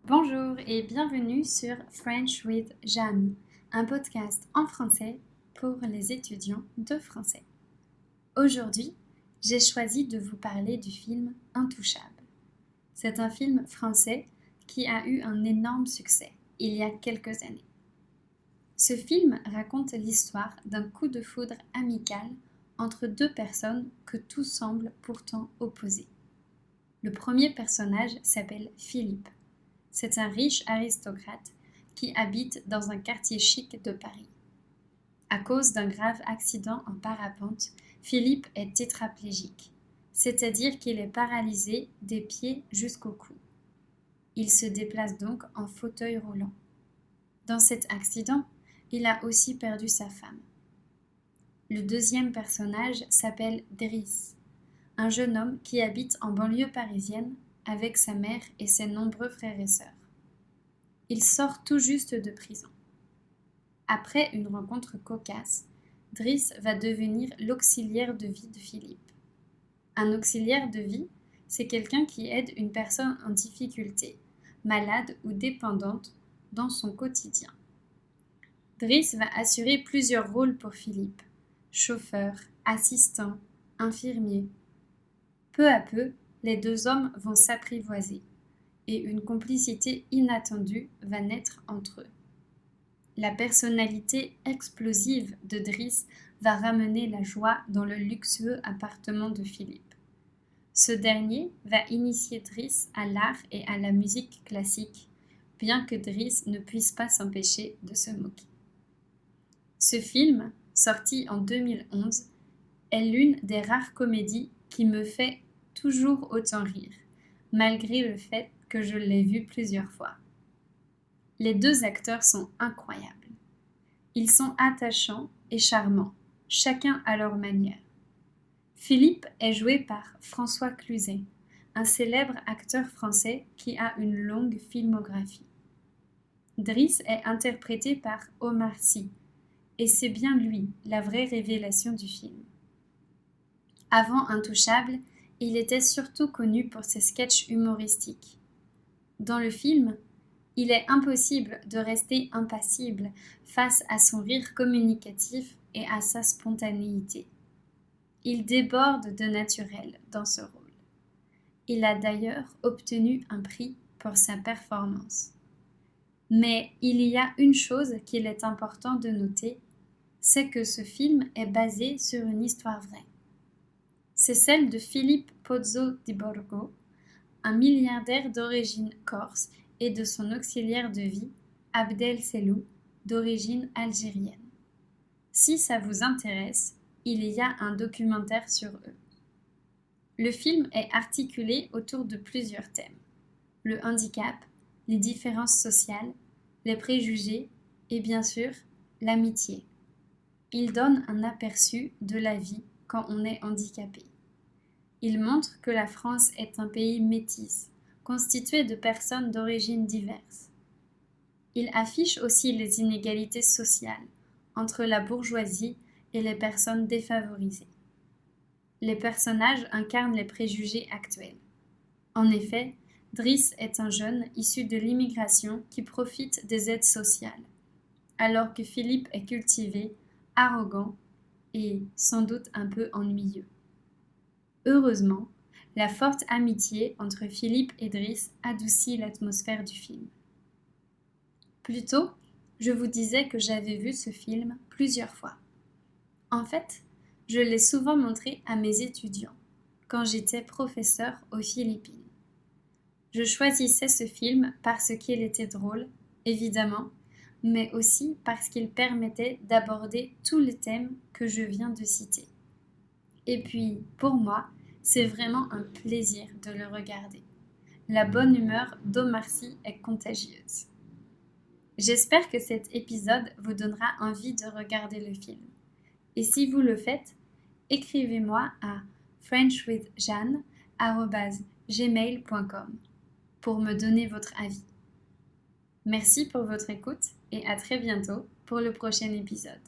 Bonjour et bienvenue sur French with Jeanne, un podcast en français pour les étudiants de français. Aujourd'hui, j'ai choisi de vous parler du film Intouchable. C'est un film français qui a eu un énorme succès il y a quelques années. Ce film raconte l'histoire d'un coup de foudre amical entre deux personnes que tout semble pourtant opposer. Le premier personnage s'appelle Philippe. C'est un riche aristocrate qui habite dans un quartier chic de Paris. À cause d'un grave accident en parapente, Philippe est tétraplégique, c'est-à-dire qu'il est paralysé des pieds jusqu'au cou. Il se déplace donc en fauteuil roulant. Dans cet accident, il a aussi perdu sa femme. Le deuxième personnage s'appelle Driss, un jeune homme qui habite en banlieue parisienne avec sa mère et ses nombreux frères et sœurs. Il sort tout juste de prison. Après une rencontre cocasse, Driss va devenir l'auxiliaire de vie de Philippe. Un auxiliaire de vie, c'est quelqu'un qui aide une personne en difficulté, malade ou dépendante dans son quotidien. Driss va assurer plusieurs rôles pour Philippe: chauffeur, assistant, infirmier. Peu à peu, les deux hommes vont s'apprivoiser et une complicité inattendue va naître entre eux. La personnalité explosive de Driss va ramener la joie dans le luxueux appartement de Philippe. Ce dernier va initier Driss à l'art et à la musique classique, bien que Driss ne puisse pas s'empêcher de se moquer. Ce film, sorti en 2011, est l'une des rares comédies qui me fait toujours autant rire, malgré le fait que je l'ai vu plusieurs fois. Les deux acteurs sont incroyables. Ils sont attachants et charmants, chacun à leur manière. Philippe est joué par François Cluzet, un célèbre acteur français qui a une longue filmographie. Driss est interprété par Omar Sy, et c'est bien lui la vraie révélation du film. Avant Intouchable, il était surtout connu pour ses sketchs humoristiques. Dans le film, il est impossible de rester impassible face à son rire communicatif et à sa spontanéité. Il déborde de naturel dans ce rôle. Il a d'ailleurs obtenu un prix pour sa performance. Mais il y a une chose qu'il est important de noter, c'est que ce film est basé sur une histoire vraie. C'est celle de Philippe Pozzo di Borgo, un milliardaire d'origine corse, et de son auxiliaire de vie, Abdel Sellou, d'origine algérienne. Si ça vous intéresse, il y a un documentaire sur eux. Le film est articulé autour de plusieurs thèmes: le handicap, les différences sociales, les préjugés et bien sûr, l'amitié. Il donne un aperçu de la vie quand on est handicapé. Il montre que la France est un pays métis, constitué de personnes d'origines diverses. Il affiche aussi les inégalités sociales entre la bourgeoisie et les personnes défavorisées. Les personnages incarnent les préjugés actuels. En effet, Driss est un jeune issu de l'immigration qui profite des aides sociales, alors que Philippe est cultivé, arrogant et sans doute un peu ennuyeux. Heureusement, la forte amitié entre Philippe et Driss adoucit l'atmosphère du film. Plus tôt, je vous disais que j'avais vu ce film plusieurs fois. En fait, je l'ai souvent montré à mes étudiants, quand j'étais professeur aux Philippines. Je choisissais ce film parce qu'il était drôle, évidemment, mais aussi parce qu'il permettait d'aborder tous les thèmes que je viens de citer. Et puis, pour moi, c'est vraiment un plaisir de le regarder. La bonne humeur d'Omar Sy est contagieuse. J'espère que cet épisode vous donnera envie de regarder le film. Et si vous le faites, écrivez-moi à frenchwithjeanne@gmail.com pour me donner votre avis. Merci pour votre écoute et à très bientôt pour le prochain épisode.